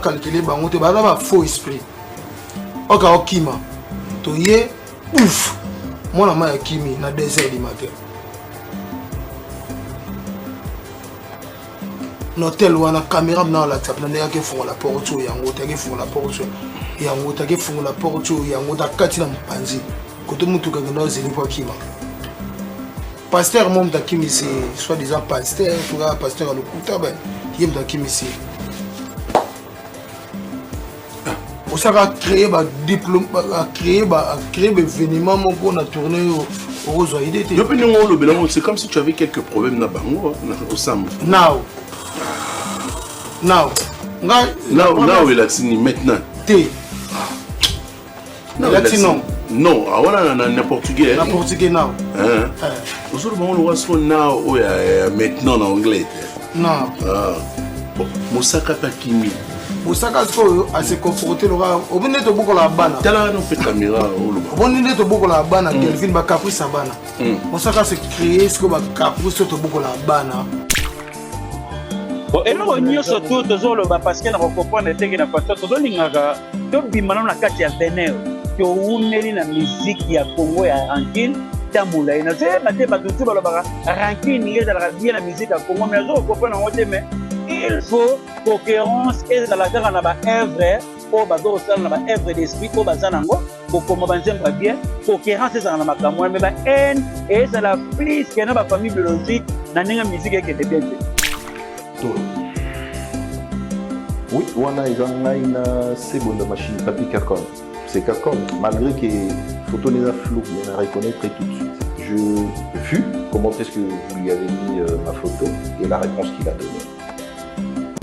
calculer bango te baza ba faux esprit oka okima to ye ouf mwana ma ya kimi na 2h du matin n'hôtel wana caméra na la table na yake fonga la porte yango take fonga la porte yango take fonga la porte yango ta kati na mpanzi koto mutu ka ngona zeli kwa kima pasteur mom ta kimi c'est soit disant pasteur ou pasteur à l'okuta ben yem ta kimi c'est ça a créé un diplôme, a créé un événement qu'on a tourné aux idées. C'est comme si tu avais quelques problèmes dans Bango, au Sam. Now, il a signé maintenant. Non, en portugais. En portugais, now. Aujourd'hui, on voit ce now maintenant en anglais. Non. Moussaka Pakimi. Moussaka a se confronté au bonnet de beaucoup la bana. Tala no fait caméra au bonnet de beaucoup la bana Kelvin ba caprice sa bana. Moussaka se créé ce que ba caprice to beaucoup la bana. Bon et nous on surtout toujours le parce que na comprendre que na pasteur to lingaka to bimana na kati ya Benin to uneli na musique ya Congo ya Ankine tamula ina c'est na te ba tout ba ba Ankine ni la bien la musique ya Congo mais on comprendre on mais il faut cohérence et dans la terre on a ba œuvre au bazo ça on a ba œuvre d'esprit au bazanango pour comment banzem ba bien cohérence c'est ça na makamwa mais ba haine et ça la plus que na ba famille biologique na ninga musique qui était bien. Oui, on a une c'est bonne machine papier Capcom. C'est Capcom malgré que photo les a flou, mais on reconnaîtrait tout de suite. Je vu comment est-ce que vous lui avez mis ma photo et la réponse qu'il a donnée.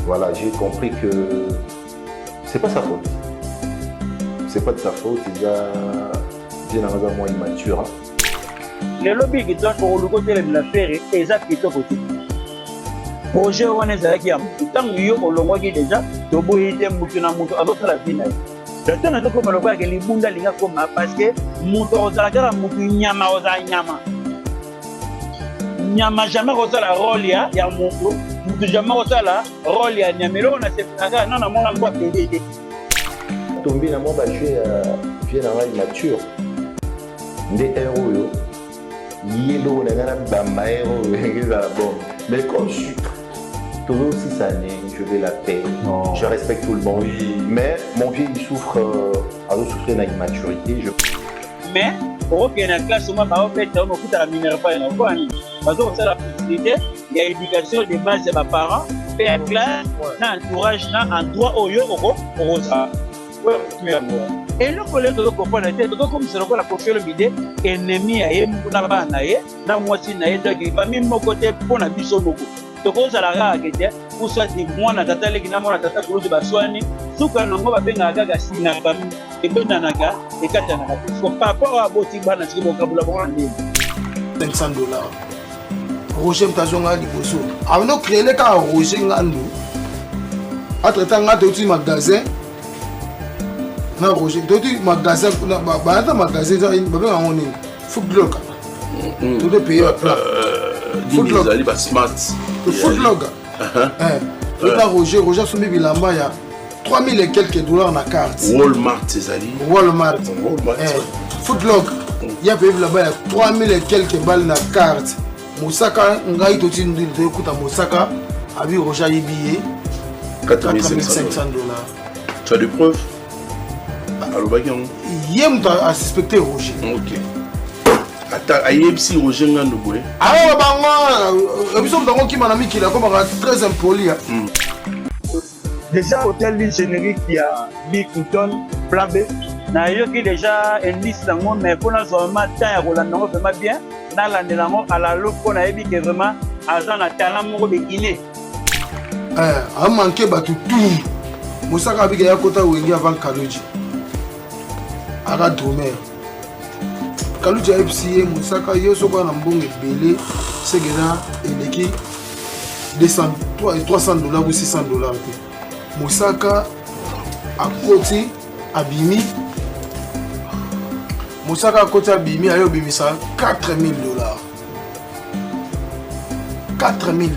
Voilà, j'ai compris que c'est pas sa faute. C'est pas de sa faute, il a bien dans un mois immature. Les lobbies qui doivent pour le côté de l'affaire et ça qui est côté. Projet on est là qui a tant yo au longo qui déjà to boyite mutu na mutu avec la vie na. Dans na ko malo kwa ke libunda linga ko ma parce que mutu ozala mutu nyama oza nyama. Nyama jamais ozala rôle ya mutu. Mutu jamais ozala rôle ya nyamelo na se fanga non na mona kwa PDD. Tomber na moi ba jouer vient dans immature. Des héros yo. Yelo na na ba héros ezala bon. Mais comme je suis toujours 6 années, je vais la paix, je respecte tout le monde. Oui. Mais mon vieux, il souffre, souffrir d'une immaturité. Mais, pour que la classe, on va faire la Minerva, parce que c'est la possibilité, il y a l'éducation de base de mes parents, père classe, l'entourage, en droit au yo, au rosa. Et le collègue de comprendre la tête, comme c'est la confiance l'idée, ennemi à eux, na banaye, na moitié na eux, donc pas même mon côté pour la biso beaucoup. Donc on s'arrête à dire, pour soit des mois na tata les gina mois na tata pour le baswani, souka na ngoba benga gaga sina ba et benanaga et katana. Parce que par rapport à boti bana ci ko kabula bon andi. $500. Roger Mtazonga liboso. Avons créé le cas Roger Ngandu. Entre temps ngate uti magasin. Na Roger, tu magasin ba magasin ça ba benga ngoni. Foodlog. Tout le pays à plat. Foodlog ali ba smart. Foodlog. Là Roger soumis bilamba ya 3000 et quelques dollars na carte. Walmart c'est ali. Walmart. Foodlog. Il y a payé là-bas 3000 et quelques balles na carte. Moussaka ngai toti ndile kuta Moussaka abi Roger billet $4500. Tu as des preuves? Alors bagion. Yem a suspecté Roger. OK. Ayebsi Roger Ngandu boy. Ah bango ebiso mtango ki manami ki la comme très impoli. Déjà hôtel d'une générique qui a Big Clinton plan B. Na yo qui déjà indice dans mais pour nous vraiment temps ya kolanda ngo vraiment bien. Na landela ngo ala loko na yebi que vraiment agent na talent moko de Guinée. A manqué batu tout. Moussaka bika ya kota wengi avant Kaloji. Ara Dromer. Kaloji FCA Moussaka yo soko na mbongo belé c'est gena eleki $300 ou $600. Moussaka à côté abimi. Moussaka à côté abimi ayo bimisa $4000. $4000.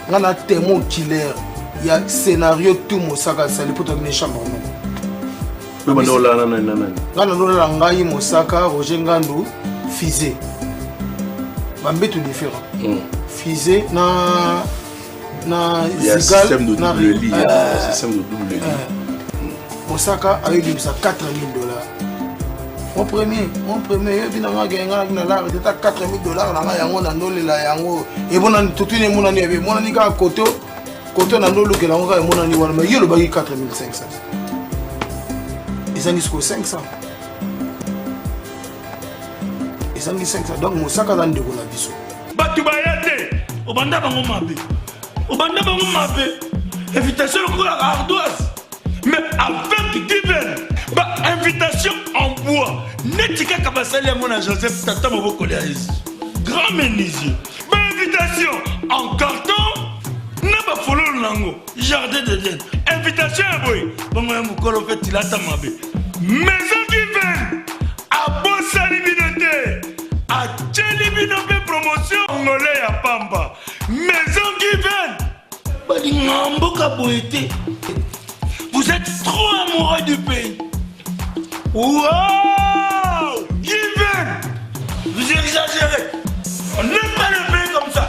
On a témoin killer. il y a scénario tout Mosaka ça pour donner chambre non mais non là ngana ngai Mosaka Roger Ngandu Fizé bambe tout différent Fizé na Zigal système de double lit système de double lit Mosaka avait eu ça $4 000 mon premier binanga genga na la c'était $4 000 na yango na ndolela yango et bon tout une monani ebe monani ka koto na ndolo ke la nga monani wana mais yelo baki 4500 ils ont jusqu'au 500 ils ont dit 500 donc Mosaka dans de la biso batu bayate obanda bango mabe invitation ko la ardoise mais avec divers invitation en bois netika kabasali mon Joseph tata maboko ya Yesu grand menuisier invitation en carton na ba follow nango jardin de Dieu invitation boy bongo ya mukolo fait ilata mabe maison divine a bosali binote a tcheli binote promotion ngolé ya pamba maison divine badi ngambo ka boité. Vous êtes trop amoureux du pays. Wow! Given! Vous exagérez. On n'aime pas le pays comme ça.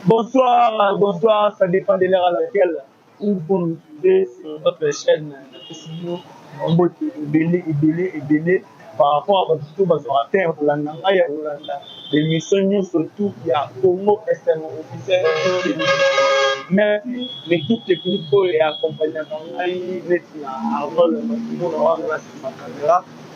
Bonsoir, ça dépend de l'heure à laquelle vous nous suivez sur notre chaîne. On va ébeler par rapport à tout terre l'émission surtout il y a Congo SM officiel. Merci l'équipe technique et accompagnement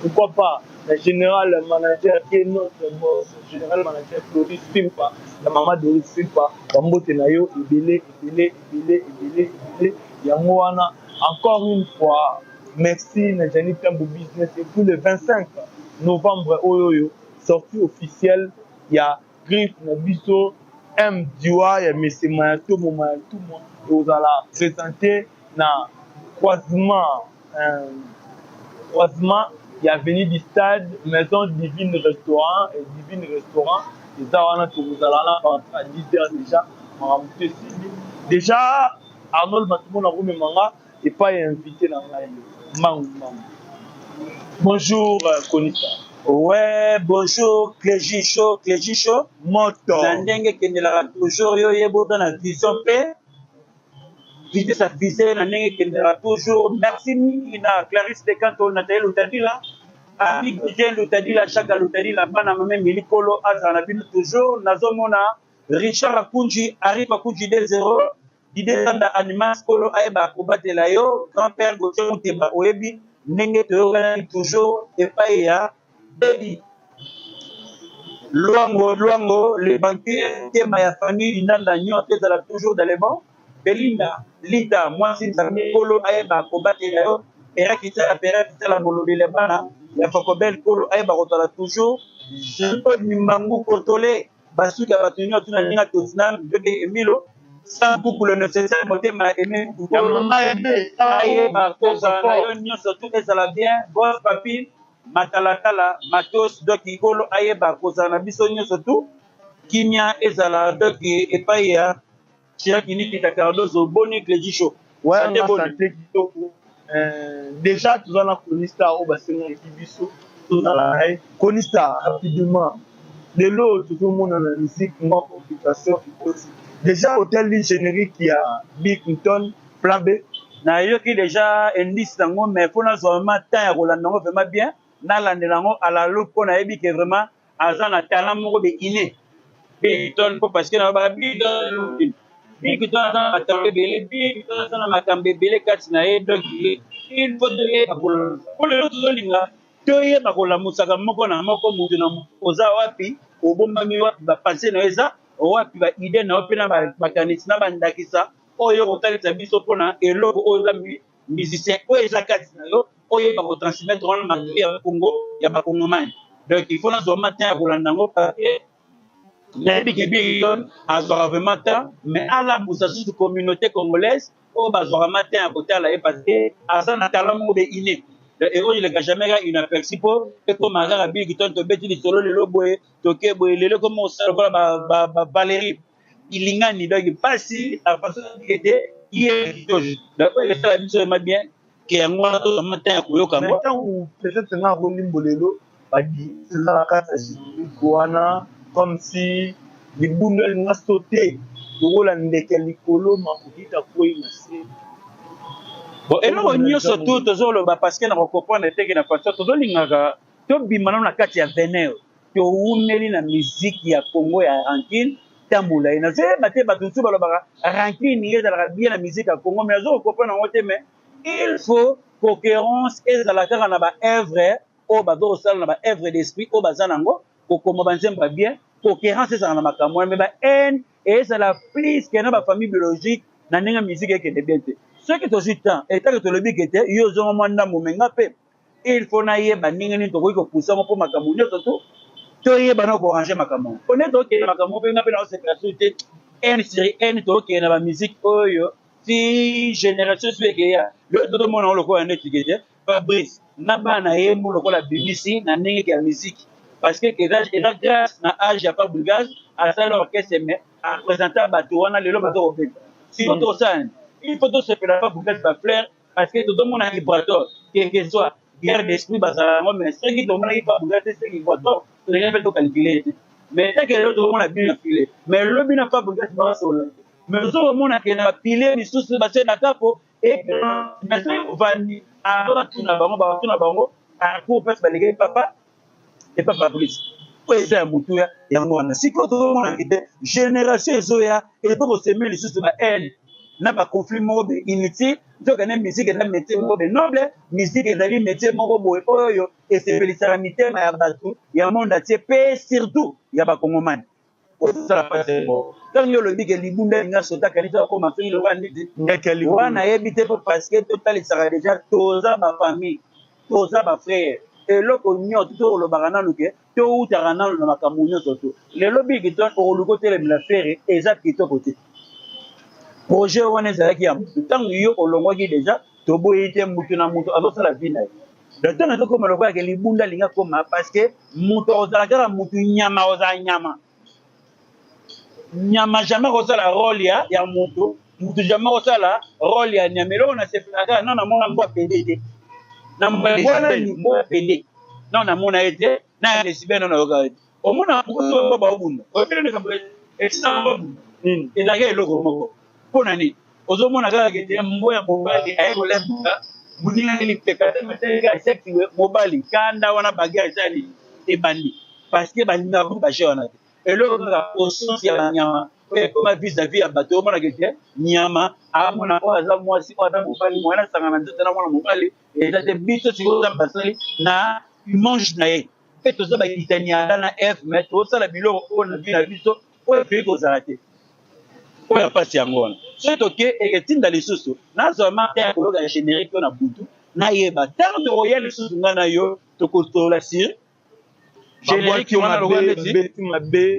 pourquoi pas le général manager qui est notre boss, le général manager Floris Pimpa, la maman de Floris Pimpa, Bambote Nayo, Ibele, Yamouana. Encore une fois, merci Najani Tambo Business. Et puis le 25 novembre, sortie officielle, il y a Griff Nabiso, M. Diwa, il y a M. Mayato, Momayato, et vous allez présenter dans croisement, il y a venu du stade Maison Divine Restaurant et Divine Restaurant. Les Zawana que vous allez là à 10h déjà. Arnold Matumo Manga n'est pas invité dans la live. Bonjour Konita. Ouais, bonjour Clégy Show. Moto. Nandenge Kendela toujours yo yebo dans la vision paix. Vite sa visée, Nandenge Kendela toujours. Merci na Clarisse de Canton Nathalie Lutadila. Abi Gjen Lutadila, Chaka Lutadila, Bana Mame Milikolo, Azana Bin toujours. Nazomona, Richard Akunji, Ari Akunji 2-0. L'idée de l'animas Kolo Aeba Kobatela yo, grand-père Gauthier Mouteba Oebi, Nenge Teorani toujours, et pas ya. Baby, Luango, les banquiers, ma famille, il n'a toujours dans les bancs. Belinda, Lita, moi, si ça me colo aeba, combattre et la molo de l'ebana, il faut que belle colo aeba, toujours. Je peux m'mango contrôler, Basuka va tenir tout la ligne à Tosnam, de Emilo, sans beaucoup le nécessaire, monter ma aimé, surtout, et ça l'a bien, boss, papi. Matalatala matos doki kolo ayeba kozana biso nyonso tu kimia ezala doki epaya chiraki niki takardozo boni Clégy Show. Ouais, santé kitoko. Déjà tu vas na Konista au basenga biso tout dans la Konista rapidement de l'autre tout le monde dans la musique moi complication déjà hôtel ligne générique qui a Bigton plan B na yoki déjà indice nango mais pour na zoma temps ya kolanda ngo vraiment bien na landelango à la loko na yebi que vraiment azan na talent moko be iné Bigton parce que na ba Bigton na makambe belé Bigton na makambe belé kati na ye donc il faut de pour le autre linga to ye bakola musaka moko na moko mutu na oza wapi obombami wapi ba passer na eza wapi ba idée na opena ba kanisi na bandakisa oyo kotalisa biso pona eloko oyo musicien oyo eza kati na yo oyo bakotransmettre wana matoi ya Congo ya bakongomani donc il faut nazwa matin ya kolanda yango papier nayebi ke Bigton azwaka vraiment temps mais alabusa susu communauté congolaise oyo bazwaka matin ya kotala ye parce que aza na talent moko be iné et oyo eleka jamais ka inaperçu mpo ekoma kaka Bigton tobeti lisolo lelo boye toke boye lelo koma osala lokola bavalérie ilingani donc pasi la façon était hier donc il ça biso ma bien que yango to matin koyoka ngo maintenant peut-être nga ko limbolelo badi la kata kuana comme si libunda nga sauté tokola ndeke likolo makokita koyi nase bon eloko nyonso tu tozoloba parce que na comprendre teke na façon tozolingaka tobima na kati ya vener toumeli na musique ya Congo ya rankine tambola ina zoyeba te bato mosusu balobaka rankine ezalaka bien na musique ya Congo mais azokopona yango te mais il faut cohérence ezala kaka na baœuvre oyo bazokosala na baœuvre d'esprit oyo baza nango kokoma banzemba bien cohérence ezala na makambo wana mais bahaine ezala plus ke na bafamille biologique na ndenge musique ekende bien te soki tozwi temps etake tolobi ke te yo ozongo mwa ndambo menga mpe il faut nayeba ndenge nini tokoki kopusa ngo mpo makambo nyonso to toyeba na korange makambo one tokende makambo mpenga mpe na osepela so te n série n tokende na bamusike oyo ti génération so ekeya yo totomona ngo lokola neti ke te fabrice na bana ye mo lokola bibisi na ndenge ya musique parce que eza grâce na age ya fabrigage asala orchestre mais apresenta bato wana lelo bazokobeta siko tosani il faut tosepela fabrigage bafleur parce que totomona vibrator que soit guerre d'esprit bazala yango mais soki tomonaki fabrigage te seki vibrator tolingi mpe tocalcule te mais teke lelo tokomona bino na file mais lobi na fabrigage basola mais ozomona ke na bapile lisusu batie na kapo mais soki ovandi batuna bango akour mpasi balekei papa epa fabrice oyo eza ya motuya yango wana sikoyo tozomona kete génération ezoya epo koseme lisusu bahaine na baconflit moko be inutile nzokende musique eza métier moko be noble musique ezali métier moko boye oyo esepelisaka mitema ya bato ya monde atie mpe surtout ya bakongomani osala pase ntango yo olobi ke libunda elinga sota kanisa akoma soki loba ndeti wana yebi te mpo parce que totalisaka déjà toza bafamille toza bafrère eloko nyonso to olobaka nanu ke toutaka nanu na makambo nyonso to lelo biki to okoluka otelemela fere eza kitoko te projet wana ezalaki ya motu ntango yo olongwaki déjà toboyi te mutu na mutu azosala vi na ye le ntango ezokoma lokoyake libunda alinga koma parce que mutu ozala kaka mutu nyama ozala nyama jamais kosala role ya mutu jamais kosala role ya nyama eloko nasepelaka na namona mbo apede te na mbo apede na namona ye te na lesibe no nayoka te omona moko baobunda oyepelendeka esinababunda ezalaki eloko moko mpona nini ozomona kaka kete mbo ya mobali aye kolembuka moninga lipeka temeteka esektiwe mobali kanda wana bagere esali ebandi parce que balingaka ko bashe wana te eloko kaka osonsi ya banyama oyo ekoma vis-à-vis ya bato omona kete nyama amona oyo aza mwasi oyo aza mobali mwana asangana nzoto na mwana mobali eza te biso sikoyo oza basali na mange na ye mpe toza bakitani ya ada na f mais tosala biloko oyo na vi na biso oyo efeli kozala te oyo apasi yango wana soki toke eketinda lisusu nazwa marte ya koloka ya générique mpo na butu nayeba ntango tokoya lisusu ngai na yo tokotola sire générique wana lokola neti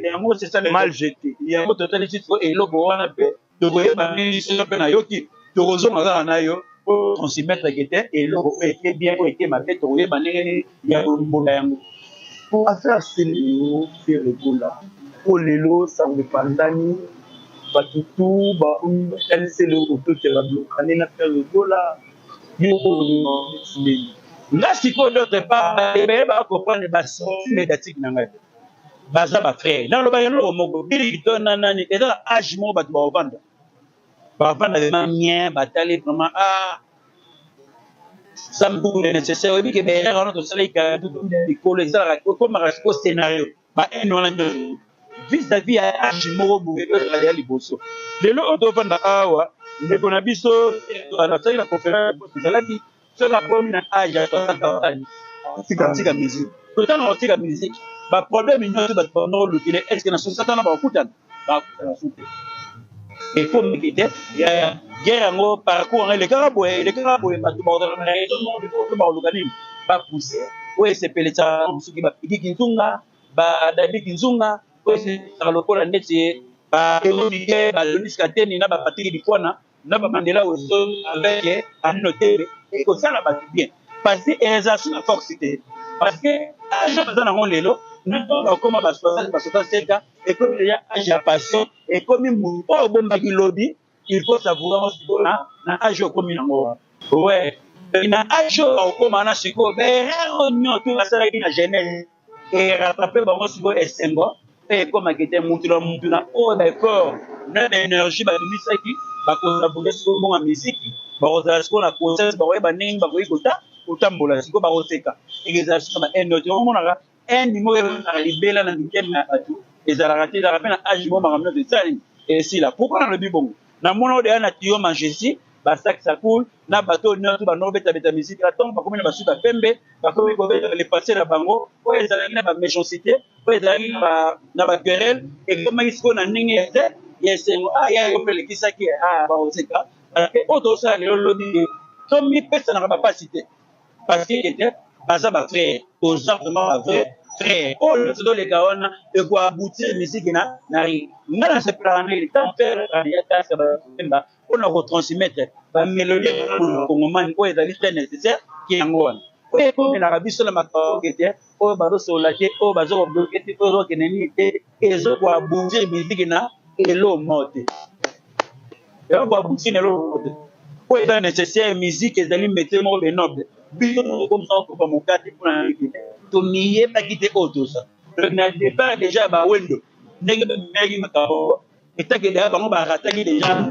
yango sesale mal jeté yango totali lisusu eloko wana mpe tokoyeba nini soso mpe nayoki tokozonga kaka na yo po transmettre te eloko oyo eke bien oyo eke mabe tokoyeba ndenge ya kombola yango pour affaire selio ferebola o lelo sango epandani bato tu batalisi eloko totela blokane na ferebola yo nga sikoyo d'autre part ebele bakoprendre basorti médiatique na ngai baza bafrère naloba eloko moko biliki to na nani ezaka age moko bato bakovanda vraiment bien batali vraiment sambuku nécessaire oyebi ke berere wana tosalaki likolo ezalaka okomaka siko scénario bahaine wana nyonso vis-à-vis ya age moko boye tozala ya liboso lelo oyo tovanda awa ndeko na biso nasali na conférence tozalaki soki akomi na age ya 60 tika musique totanga kotika musique baproblème nyonso bato banda kolukile estce na 60 ans bakokutana su te efo meki te guerre yango parcours yango elekaka boye bato bakozala na raison moko bakoluka nini bapousse oyo esepelisaka soki bapiki kinzunga badabi kinzunga oyo esepelisa lokola ndeti baeronike balonis kateni na bapatiki likwana na bamandela oso avec anino tebe ekosala bato bien parce que ezala so na force te parce que age baza nango lelo Comment va se faire et comme il y a un passion et comme il mou oh bon baki lobby il faut savoir na âge comme il en ouais na âge comme na siko ben on tout ça la jeunesse et rattraper bango siko esengo et comme akete mutuna oh d'accord na énergie ba misaki ba collaborer sur bon musique ba ozala siko na concert ba weba ning ba koikota utambola siko ba oseka exercice ba enote on monaka un numéro à libérer dans lequel na atu ezalaka te ezalaka mpe na age mo makambo nyonso esali esila pourquoi na lobi bongo na mona oyo deya na tiyo manchesi basakisa cool na bato nyonso banoko betabeta misiki na ntongo bakomi na basuki bapembe bakomi kobeta lepasse na bango oyo ezalaki na baméchanceté oyo ezalaki na baquerelle ekomaki sikoyo na ndenge ya esengo yayo mpe elekisaki baoseka oyo tosala lelo lobi tomipesanaka bapasi te parce que ete baza bafrère toza vraiment bavrai frère oyo tozoleka wana ekoaboutir misiki na ri nga na sepelaka na ili tant faire yatasa bapemba mpona kotransmettre bamélodie bakongomani oyo ezali très nécessaire ki yango wana oyo ekomelaka biso na makaoke te oyo bazosola te oyo bazokobloke te oyo ezokende nini te ezokoaboutir misiki na elomo te ezokoaboutir na elomo te oyo eza nécessaire musique ezali métier moko benoble biso tokomisa kokopa mokati mpona tomiyebaki te oyo tosa na départ déjà bawendo ndenge bamemaki makambo etake deya bango barataki déjà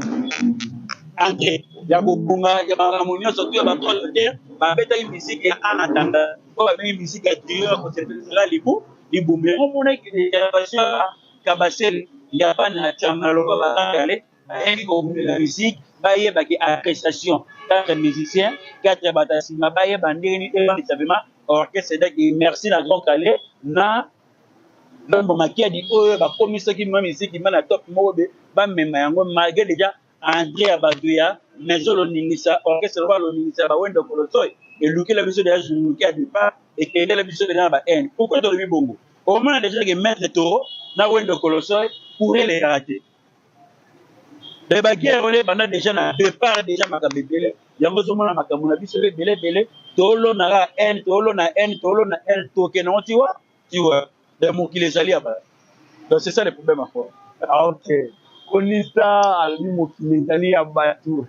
entré ya kobunga ya makambo nyonso to ya batrote te babetaki misiki ya en attendant oyo babengi misiki ya trio ya kosepelisa libumbu yango monaki génération kabasele ya bana chama lokola bakangale bayengi kobundela misiki bayebaki appréciation 4 musiciens 4 bato nsima bayeba ndenge nini ebandisa vraimen orchestre daki merci na grand calais na lombo makiadi oyo bakomisaki mwa misiki ma na top moko be bamema yango malgré déjà entré ya bato ya maison loningisa orchestre loba loningisa bawendo kolosoy elukela biso deja zuluki ya départ ekendela biso deja na bahane pourquoi tolobi bongo omona déjà ke maître toro na wendo kolosoy pour elekaka te le baguerre on est pendant déjà na départ déjà makambo ebele yango ozomona makambo na biso ebele tolona n tolona n tokende tiwa de mokili ezali ya bato donc c'est ça le problème à fort ok konisa alobi mokili ezali ya bato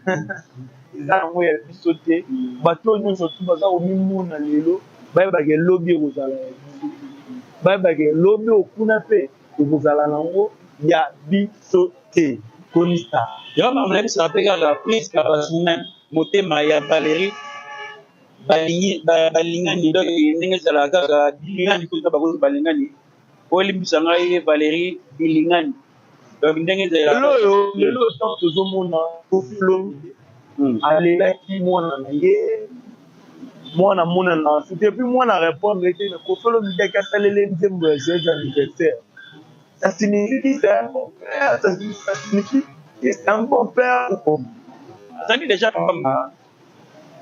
eza yango ya biso te bato oyo nyonso tu baza komimona lelo bayebaka elobi ekozala ya biso bayebaka elobi okuna mpe ekozala nango ya biso te konisa yo mamona biso ape kaka prise kapasuna motema ya Valérie balingani donc ndenge ezalaka kaka bilingani kuta bakozi balingani olimbisa ngai Valérie bilingani donc ndenge ezalaka lelo ntango tozomona kofilo alelaki mwana na ye mwana monana c'était puis mwana répondre ete na kofilo midaki asalele nzembo ya joyeux anniversaire ça signifie c'est un bon père ça signifie c'est un bon père azali déjà papa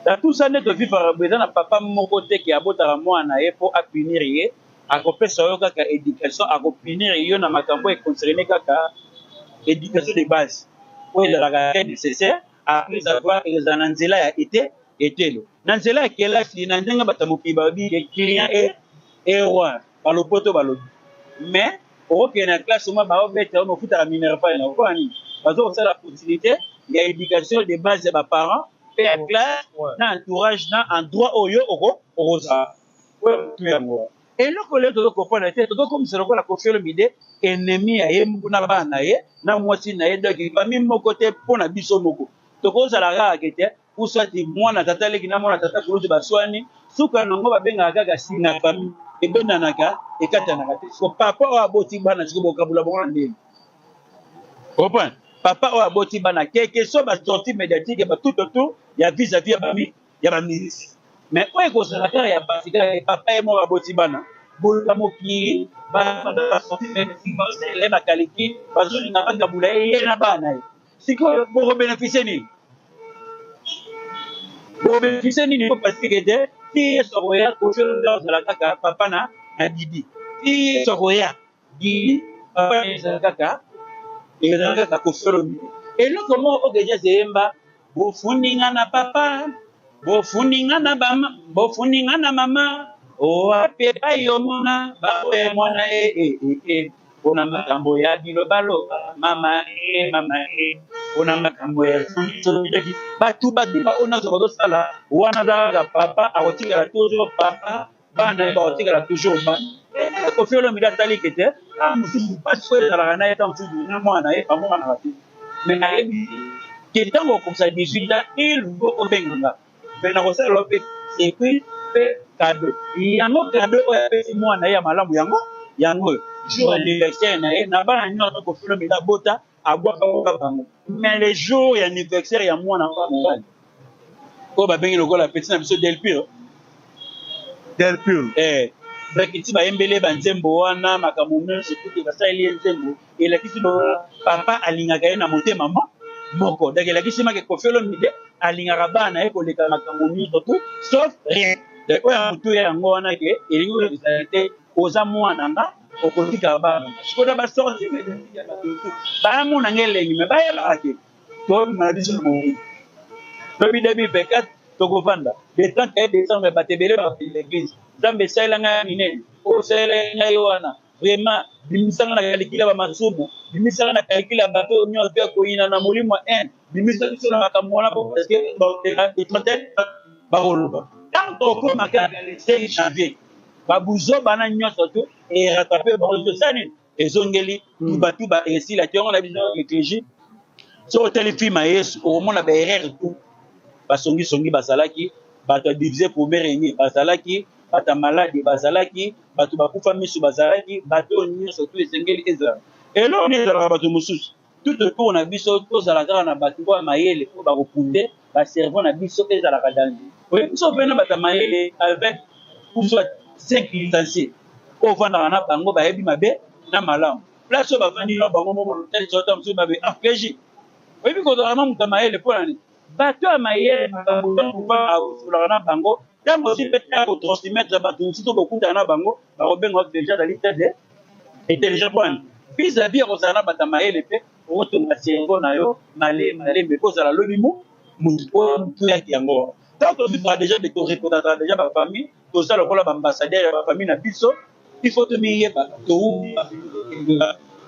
dans tout ça nde tofifaka eza na papa moko te ke abotaka mwana na ye mpo apunir ye akopesa yo kaka éducation akopunir yo na makambo econcerne kaka éducation de base oyo ezalaka très nécessaire après avoir ezala na nzela ya etelo na nzela ya kelasi na ndenge bato mokili babi client e roi balopoto balobi mais okokende na classe oma baobeta yo mofutaka minerval na okoa nini bazokosala possibilité ya éducation de base ya baparent mpe ya classe na entourage na endroit oyo okozala oyo tu yango eloko leo tozokopona te tozokomisa lokola Koffi Olomide ennemi ya ye na bana na ye na mwasi na ye donc bami moko te mpo na biso moko tokozala kaka ke te usati mwana tata leki na mwana tata kulutu baswani suka nango babengaka kaka singa famille ebendanaka ekatanaka te so papa oyo aboti bana siko bokabula bongo na ndenge comprendre papa oyo aboti bana keke so basorti médiatique batutotu ya vis-à-vis ya baministre mais oyo ekozala kaka ya basi kaka papa ye moko aboti bana boluka mokili basorti médiatique basele bakaleki bazolinga bagabula ye na bana ye sikoyo bokobénéficie nini bokobénéficie nini po parce que te ti ye sokoya Koffi Olomide ozala kaka papa na didi ti ye sokoya didi papa ezala kaka ezala kaka Koffi Olomide eloko moko okeja zeyemba bofuninga na papa bofuninga na mama owape bayomona bawe mwana mpona makambo ya bilobaloba mama mpona makambo ya soki bato badima oyo nyonso bazosala wana azalaka papa akotikala toujours papa bana ye bakotikala toujours bana Koffi Olomide atali kete mosusu mpasi oyo ezalaka na ye ta mosusu na mwana ye bamonanaka te me nayebi ke ntango okomisa 18 ans il faut obenganga me nakosala mpe circuit mpe kado yango kado oyo apesi mwana ye ya malamu yango jour anniversaire na ye na bana nyonso Koffi Olomide abota abwaka bango mais le jour ya anniversaire ya mwana mobali oyo babengi lokola peti na biso delpure bakiti bayembele banzembo wana makambo nyonso tuke basaleli ye nzembo elakisi papa alingaka ye na motema moko donc elakisi make Koffi Olomide alingaka bana ye koleka makambo nyonso tu sauf rien oyo motu ya yango wana ke elingi olekisa te oza mwana nga okotika bana sikoda basorti bayamonanga elengi me bayelaka ke tobima na biso na moyi lobi 2024 tokovanda le 31 décembre bato ebele bakende l'église nzambe esalelanga ya minene osalelanga ngai wana vraiment bimisanga na kalikila bamasumu bimisanga na kalikila bato nyonso mpe akoyina na molimo ya inde bimisa biso na makambo wana po parceke bakoloba ntango tokomaka le 5 janvier babuzo bana nyonso to eratrape bango tosani ezongeli tubatuba esila te yango na biso liturgie so otali filme ya yesu okomona baerreur tu basongisongi bazalaki bato adivise premier régner bazalaki bato maladi bazalaki bato bakufa miso bazalaki bato nyonso tu esengeli ezala eloko nini ezalaka bato mosusu tout autour na biso tozala kaka na bato oyo mayele oyo bakopunde baservo na biso ezalaka danger oye biso mpena bato mayele avec soit 5 licenciés oyo ofandaka na bango bayebi mabe na malamu place oyo bafandi na bango moko lotalisota mosusu babe afleji oyebi kozala na moto mayele mpo nani bato ya mayele makambosolaka na bango ntango osi mpe ta kotransmettre bato mosusu okokutana na bango bakobenga déjà dali tete intelligent point vis-à-vis ya kozala na bato ya mayele mpe okotonga cerveau na yo malembe kozala lobi mutu oyo mutu yaki yango ntango tozwaka déjà de toreportaka déjà bafamille toza lokola baambassadeur ya bafamille na biso il faut tomiyeba touba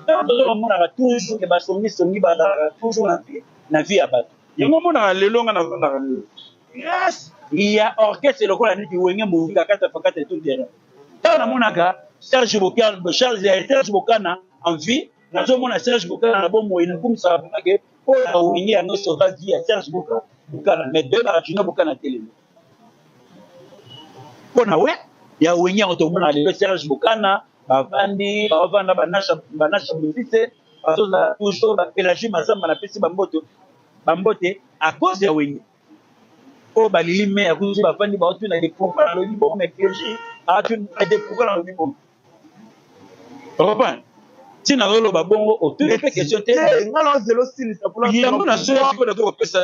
ntango tozokomonaka toujours ke basongisongi bazalaka toujours na vie ya bato yango monaka lelo nga navandaka lelo grâce ya orchestre lokola neti wenge movinga kata fakata et tout terrain ntango namonaka Serge Bokana en vie nazomona Serge Bokana na bomoi nakumisaka mpake oyo wenge yango sauva vie ya Serge Bokana mais de bakacino Bokana telemi mpona we ya wenge yango tomona lelo Serge Bokana bavandi baovanda banasha bosise bazozala toujours bapelagie mazamba napesi bambote à cause ya wenge oyo balili me akuzi bafandi baotuna de pourquoi na lobi bongo mais clergie atuna de pourquoi na lobi bongo reprendre ntina azoloba bongo otuni mpe question te yango nasoyasikoyo nazokopesa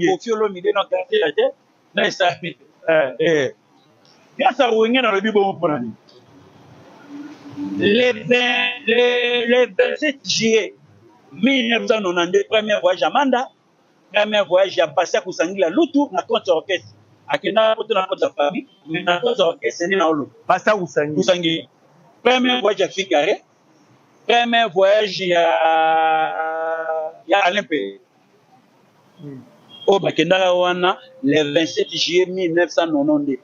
Koffi Olomide na kartela te na esapi yasa wenge na lobi bongo mpo na nini le 27 juillet 1992, premier voyage à Manda, premier voyage à passer à Kusangila Lutu, na compte orchestre. Akena kote na compte famille, mais na compte orchestre ni na olo. Passer à Kusangila. Premier voyage à Fikare, premier voyage à Olympe. Au Bakenda wana le 27 juillet 1992.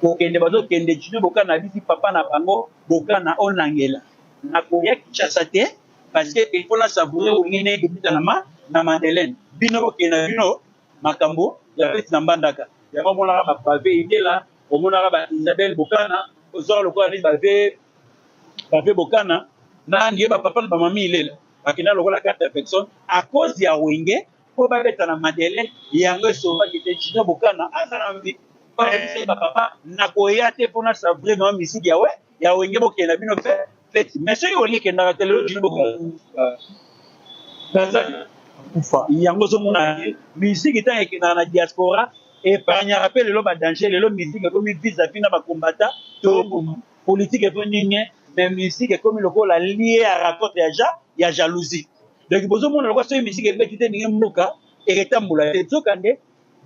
Kokende bazo kende chino Bokana bisi papa na bango Bokana onangela na koya Kinshasa te parce que il faut la savourer ngene kibita na Madeleine bino bokena bino makambo ya peti na mbandaka ya mona ba pavé idela omona ba Isabelle Bokana ozora lokola ni pavé Bokana na ndiye ba papa na ba mami ilela bakina lokola 4 personnes à cause ya wenge po ba beta na Madeleine yango so ba kite chino Bokana azana papa nakoya te mpona savourer na misiki yawe ya wenge bokenda bino feti mais soki olikendaka te lelo jino bokufa yango ozomona misiki ntango ekendaka na diaspora epargnaka mpe lelo badanger lelo misiki ekomi vis-à-vis na bakombata to politike epo nini mais misiki ekomi lokola lie ya raconte ya jalousie donc bozomona lokwa soki misiki ebeti te ndenge mboka eketambola te sokande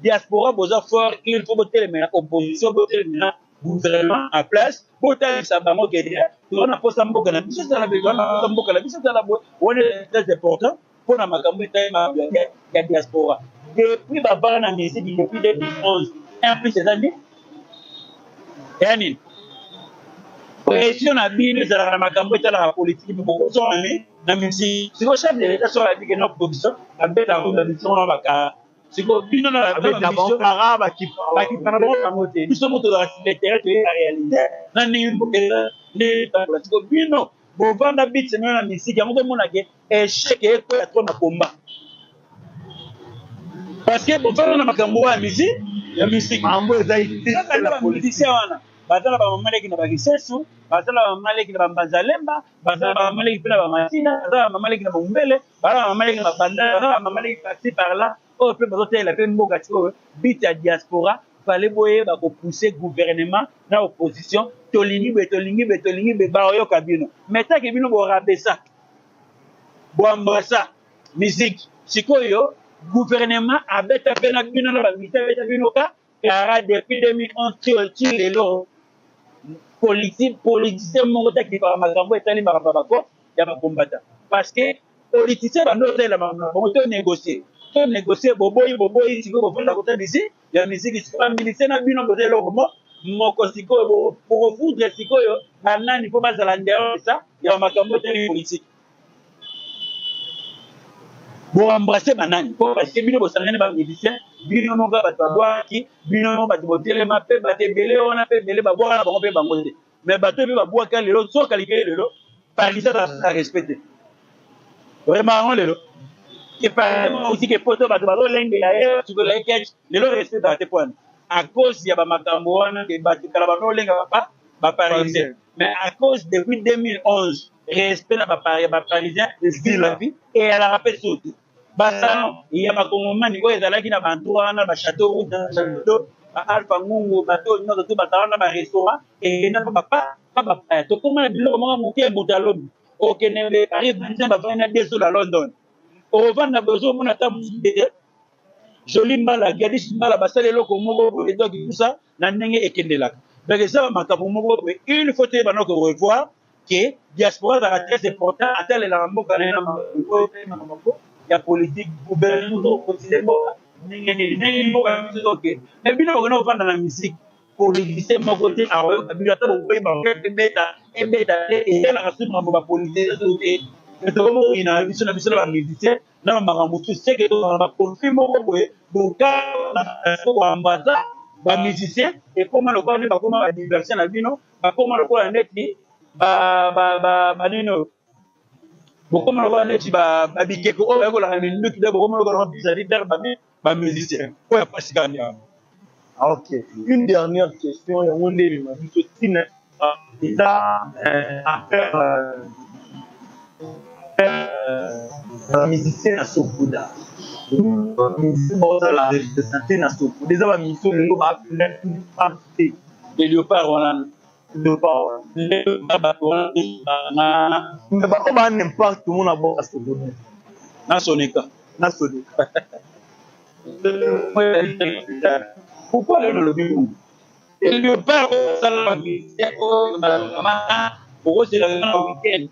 diaspora boza fort il faut botelemela opposition botelemela gouvernement en place botalisa bango kede tozana mposa mboka na biso ezala bezana mboka na biso ezala boye wana très important mpona makambo etayema ya diaspora depuis babala na misiki depuis 2011 un plus eza nde eya nini pression na bino ezalaka na makambo etalaka politiki bokosonane na misiki siko chef de l'état soka abike na opposition abetaka na biso na baka siko bino na bakara bakipana bango te biso moto tozalaka sur le terrain toye la réalité na ndenge mbokela nde tambola siko bino bovanda bitse mino na misiki yango mpe monake échec ekoya tro na komba parce que bovanda na makambo ya misiki mambo eza kaka nde bamusicien wana baza na bamamaleki na bakisesu baza na bamamaleki na bambazalemba baza na bamamaleki mpe na bamatina baza na bamamaleki na bombele baza na bamamaleki na babanda baza na bamamaleki parti par là oyo mpe bazotelela mpe mboka ti oyo bit ya diaspora fale boyeba kopousse gouvernement na opposition tolingi be baoyoka bino mais take bino borabesa boambasa musique sikoyo gouvernement abeta mpe na bino na bamilitaire abeta bino ka kara depuis 2011 ti lelo politicien moko takipaka makambo etali makambo bako ya bakombata parce que politicien bando otalela bango to négocier boboyi sikoyo bofanda kota bisi ya misiki sikoyo bamilitaire na bino boza eloko moko sikoyo bokofudre sikoyo banani mpo bazala ndero esa ya makambo etali politique boembrase banani mpo parce que bino bosangani bamilitaire bino moko bato babwaki bino moko bato botelema mpe bato ebele wana mpe ebele babwaka na bango mpe bango te mais bato mpe babwaka lelo soka likeli lelo parisa za respecte vraiment yango lelo aussi ke poto bato bazolengela ye sikola ekech lelo respectaka te poana à cause ya bamakambo wana ke bato kala bazolenga baparisien mais à cause depuis 2011 respect na baparisien style la vie eyalaka mpe sote basano ya bakongomani oyo ezalaki na bantu wana bachateau route chateau baalpha ngungu bato nyonso to bazala na barestaurant ekenda bapaya tokóma na biloko moko moke ebuta lobi okende paris parisien bavandi na deso na london ovanda bozomona ta musite joli mbala gadis mbala basala eloko moko edoki kusa na ndenge ekendelaka donc eza bamakambo moko boye il faut te bana korevoir ke diaspora ezalaka très important atalelaka mboka na ye na maboko ya politique gouvernement kotisile mboka ndenge mboka biso toke mais bino bokena kovanda na misiki politicien moko te akoyoka bino ata bokoyeba ebeta te etalaka su makambo bapoliticien te tokomoina biso na bamusicien na bamakambo tu seke tozala baconflit moko boye bokaambaza bamusicien ekóma lokola nde bakóma badiversion na bino bakóma lokola ndeti banino bokóma lokola ndeti babikeko oyo bayekolaka minduki te bokóma lokola bizarre bamusicien oyo ya pasikani yango. Ok, une dernière question, yango nde ebima biso ntina eza affaire musicien na sokuda musicien bazala représente na sokuda eza bamission lelo baparte le léopard wana bato wana bato ba n'importe mona boka sokuda na soneka pourquoi le lobby le léopard osala bamusicien oyo balobamaka okosela na weekend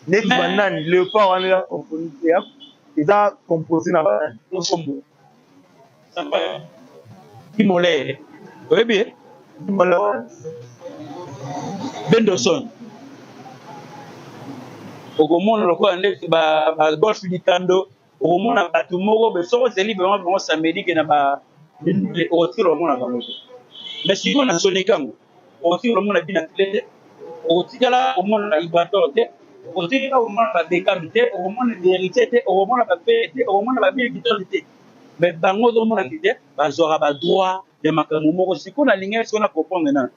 neti banani léopard wana eza composé na kimolele oyebi benderson okomona lokola ndeti bagolf likando okomona bato moko besoko zeli bango samedi ke na otiro omona bango te mais sikoyo na sonekango otiro omona bina tile te otikala omona na ibator te otikala omona babekami te okomona vérité te okomona bapere te okomona babiekitoli te mais bango ozomonaki te bazwaka badroit ya makambo moko sikoyo nalingi sikoyo na comprendre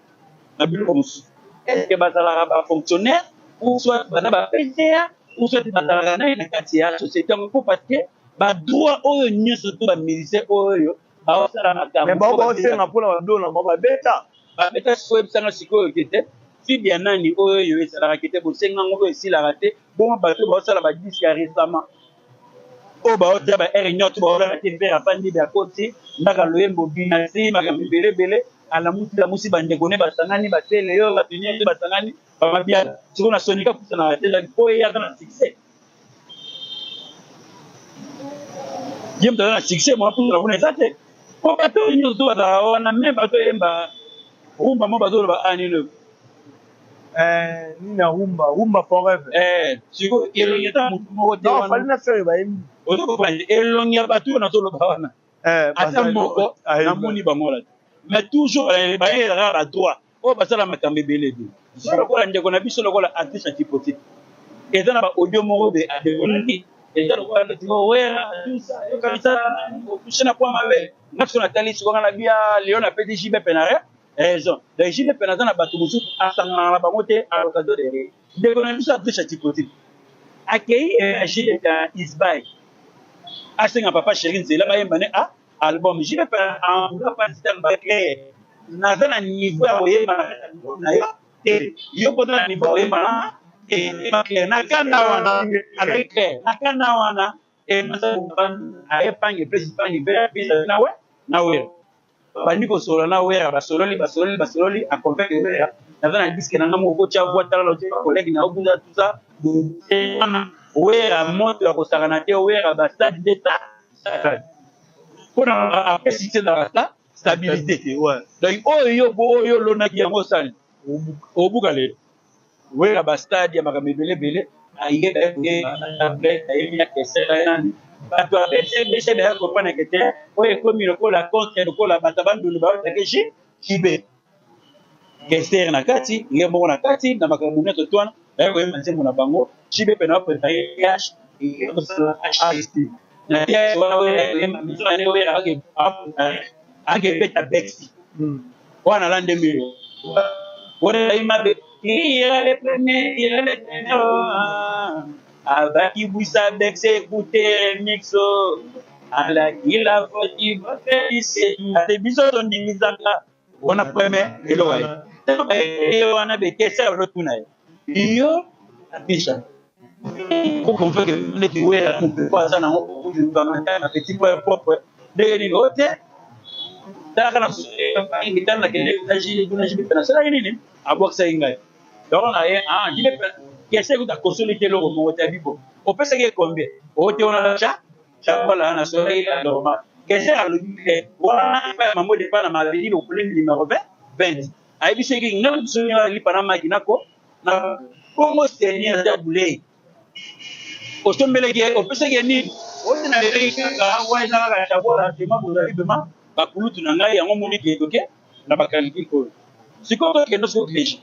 na biloko mosusu estce bazalaka bafonctionnaire ou soit bana bapca ou soit bazalaka naye na kati ya société yango mpo parce que badroit oyo nyonso to bamusicien oyo baosala makambo baosenga mpona badona ma babeta sikoyo oyebisanga sikoyo ke te étude ya nani oyo esalaka te bosenga ngo esilaka te bongo bato baosala badisque ya récemment oyo baotia ba aire nyonso baolala te vere afandi bakoti ndaka loyembo binasi makambo ebelebele alamusi bandeko ne basangani batele yo bato nyonso basangani bamabiala sikoyo na sonika kusanaka te ezali po eyaka na succès ye moto aza na succès mwa pusala kuna eza te po bato nyonso bazalaka wana me bato oyemba rumba mo bazoloba anino nini ya rumba forever sikoyo elongi ata motu moko te non fali na fere bayembi ozokoprendre elongi ya bato oyo nazoloba wana ata moko namoni bangola te mais toujours bayelaka badroit oyo basala makambo ebele ebele so lokola ndeko na biso lokola artiste antipotite eza na baaudio moko be adekolaki eza lokola wera yokanisa okushe na kwa mabe ngaso natali sikoka na bia leo na pedi jibe penare raison donc jibe pena aza na bato mosusu asangana na bango te à l'occasion de ndeko na biso artiste antipotite akei jibe ka isbay asenga papa chéri nzela bayemba ne album jibe pena anbuka pasitang baklee naza na niveau ya koyemba na yo te yo mpona na niveau oyemba na nakanda wana azali clair nakanda wana ayepange place pange bela na wera bandi kosolola na wera basololi aconvaincre wera naza na diske nanga moko tia voix tala lote collègue na obuza tuza wana wera moto ya kosakana te wera bastade d'etat mpona apesi te na stabilité te donc oyo lonaki yango osali obuka lelo wera bastade ya makambo ebelebele ayemi ya kesela nani bato abese baya kopreneke te oyo ekomi lokola contre lokola bato bandulu baotake jibe kestere na kati ye moko na kati na makambo nyonso twana baya koyemba nzembo na bango jibe mpe na baprepare na wana miso ane wera akebeta bexi wana ala ndemiri wana imabe il est le premier, il est le dernier. Avec Boussa Bex, écoutez Mixo. À la qui la faute, il va faire ici. C'est bizarre, on dit Mizaka. On a premier, et l'oreille. Et on a des questions, le tunnel. Yo, la bicha. Pour qu'on fasse que nous ne pouvons pas ça dans un petit peu propre. Dès que nous takana ingitana na kile taji kuna jibe pena sala nini aboksa ingai donc na ye jibe pena kese kuta consolidate lo mo tabibo o pesa ke combien o te ona cha bala na soleil normal kese alo bibe wana pa mamo de pa na mabili lo plus numéro 20 ay bi segi ngam sunya li pana makina ko na como senia da bule o tombele ke o pesa ke ni o na re ka wa na ka ta bora te mabuza ibema bakulutu na ngai yango moni ke doke na bakaliki ko sikoto ke no so keji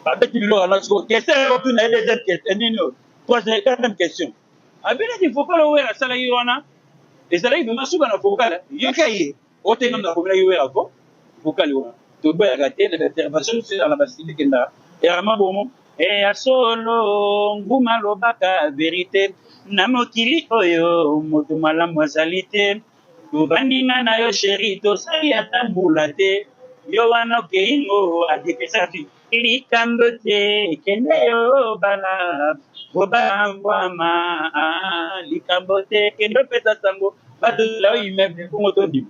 babeti lo na so question ko tuna deuxième question nino troisième quatrième question abena di fokala wera sala yona ezala ibe masuka na fokala yokaye ote ngam na fokala wera ko fokala wona to ba ga te na intervention sur la basile kenda ya mabomo ya solo nguma lobaka vérité na mokili oyo moto malamu azalite tobandinga na yo sheri tosali ata mbula te yo wana okeingo adepesaki likambo te kende yo bala bobangwama likambo te kende opesa sango bato lao immeuble kongo tondima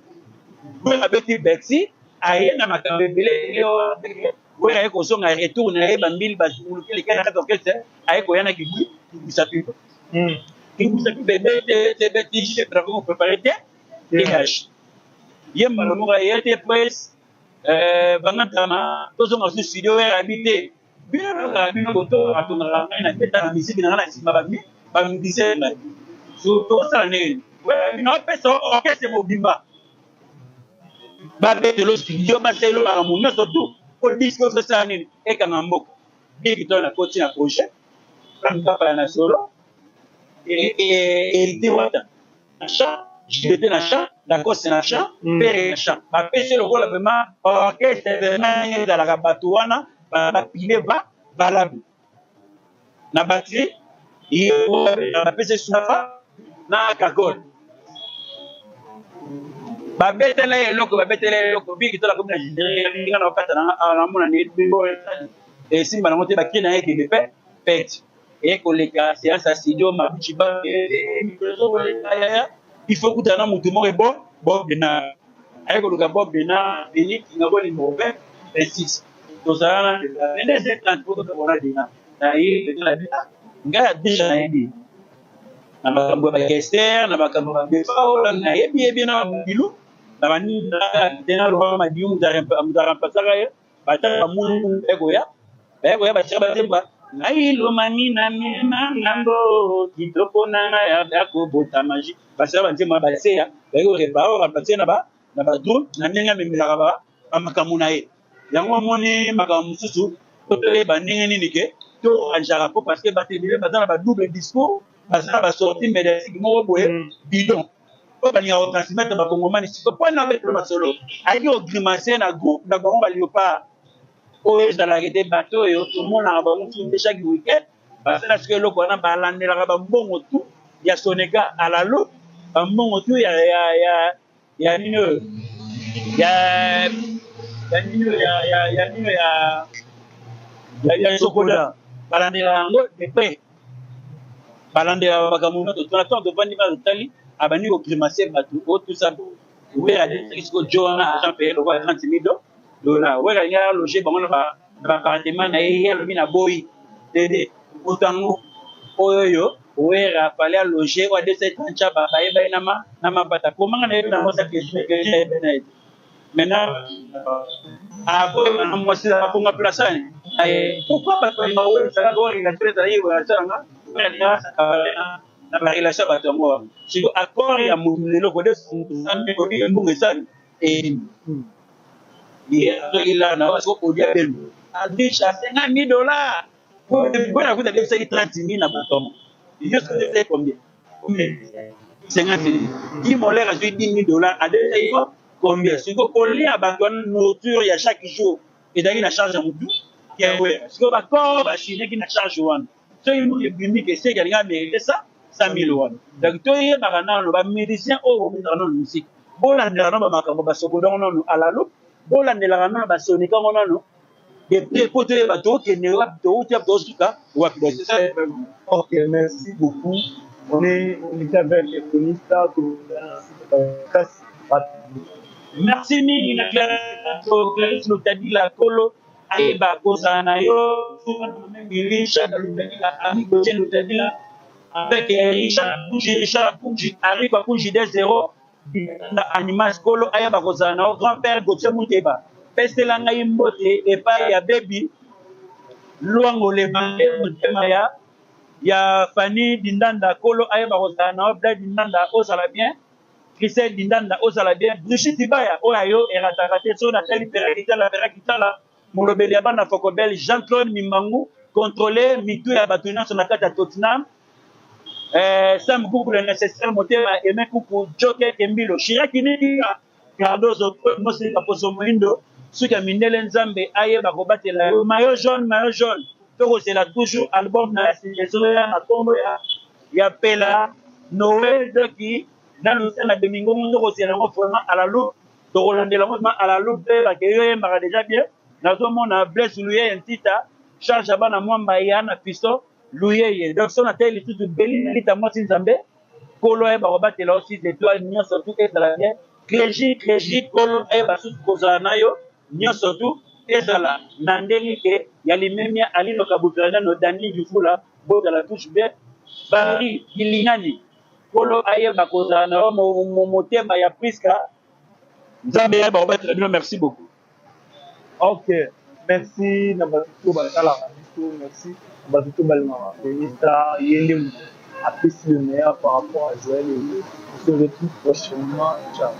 abeti bexi aye na makambo ebele oyo aye kosonga retour na ye bambili basulukelekana kati orchestre aye koya na kibwisa pipo kibwisa pipo ebetiji bravo préparé te DH. Yemba lomoka yete presse bangantama tozonga su studio ya habité. Bino na bino boto atonga na beta na musique na na sima bambi bamdise na. So to sa ne. Ouais, bino pesa orchestre mobimba. Ba bete lo studio ba telo ba munyo to tout. Ko disco so sa ne e kanga mboko. Biki to na coach na projet. Kanga pa na solo. Et wata. Acha j'étais dans le champ, d'accord, c'est dans le champ, père le champ. Ma pêche le rôle vraiment, orchestre, vraiment, dans la rabatouana, ma pile va, valable. Na batterie, il ma pêche sur la fa, na cagole. babetela eloko biki tola comme na jindiri ngana okata na mona ni bimbo esimba nango te bakri na ye kende pe pete eye koleka séance ya studio mabuchi ba il faut kutana mutu moko Bob Bena aye koluka Bob Bena beni kinga boli mo 26 tozala na 30 poto tobona dina na ye betela bita nga déjà na yebi na makambo ya gester na makambo ya befa na yebi na bilu na bani tena roba madium mudarampasaka ye bataka mulu egoya bachaka batemba nailo manina mema ngambo kitoko nanga ya dako bota magie basala banzema baseya bayo reparo remplacer na ba drone na ndenge memelaka ba makambo na ye yango moni makambo mususu totole bandenge nini ke to anjara po parce que batebele bazana ba double discours bazana ba sortie médiatique moko boye bidon po balinga retransmettre bakongomani siko po na beto masolo ayi ogrimacer na groupe na bango baliopa oyo ezalaka te bato oyo tomonaka bango tunde chaque week-end basala siko eloko wana balandelaka bambongo tu ya soneka alalo bambongo tu ya nini oyo ya sokoda balandelaka yango epe balandelaka makambo nyonso tona tovandi bazotali abandi kogrimace bato oyo tusa weyade siko jona agent paye lokwa 30 $, wekalinga loge bango na baappartement na ye alobi na boyi dede otango oyo wera fale aloge oyo adesa tancha bayebai na mabata komanga na yebi na mosa keebe na ete maintenant aboyeba na mwasi akonga place ani pourquoi bato balinga oyosalaka orelation ezala ye oyasalanga wekalinga asaka na barelation ya bato yango wana siko accord ya motu lelo kode mbongo esali il a audio bello a dit $50,000 pour la de 30,000 à bâton. Je sais combien 50,000. Qui m'a l'air à $10,000 à déjà combien si vous collez à bâton nourriture il y a chaque jour et d'ailleurs la charge à tout qui est ouais si vous d'accord bah si qui na charge one so il nous bimi que c'est quelqu'un mérité ça $100,000 donc toi il y a ba médecin au dans musique bon là dans ba makambo ba sokodon non à la loupe bolandelaka na basonika ngo nano depuis poto ye bato okende wapi outia tosuka wapi c'est ça. Ok, merci beaucoup. On était avec les chronistes merci mingi na Clarisse Lutadi la Kolo ayeba kozala na yo Richard Lutadi la ami Gauthier Lutadi la avec Richard Kunji arrive à Kunji des 0 na animas kolo ayeba kozala na grand-père Gauthier Muteba pesela ngai mbote epai ya bebi luango levande motema ya Fanny Dindanda kolo ayeba kozala na Blade Dindanda ozala bien Christelle Dindanda ozala bien Brigitte Ibaya oyo ayo erataka te so natali perakitala molobeli ya bana Fokobel Jean-Claude Mimbangu contrôler mitu ya bato nyonso na kati ya Tottenham Sam Kuku le nécessaire motema Aimé Kuku Joker Kembilo Shiraki nini Cardozo Mosi Kaposo Moindo suka mindele nzambe ayeba kobatela maillot jaune toko c'est là toujours album na signature na kombo ya Pela Noël doki dans le scène de Domingo toko c'est là vraiment à la loupe toko landela vraiment à la loupe ba ke yo yemba déjà bien nazo mona bless louer ntita charge abana mwamba yana pisto louer donc son ateli tout de beli lita moti nzambe kolo e ba kobatela aussi des étoiles nyonso tout est la bien clégie kolo e ba sous kozana nayo nyonso tout ezala na ndenge ke ya limemia alino kabutana no dani dufula boda la touche bien bari ilingani kolo ayeba kozana mo motema ya Priska nzambe ya ba obatela bino merci beaucoup. Ok, merci Nabatuto Bakala, merci Nabatuto Balma, ministre Yélim a plus le meilleur par rapport à Joël et on se retrouve prochainement. Ciao.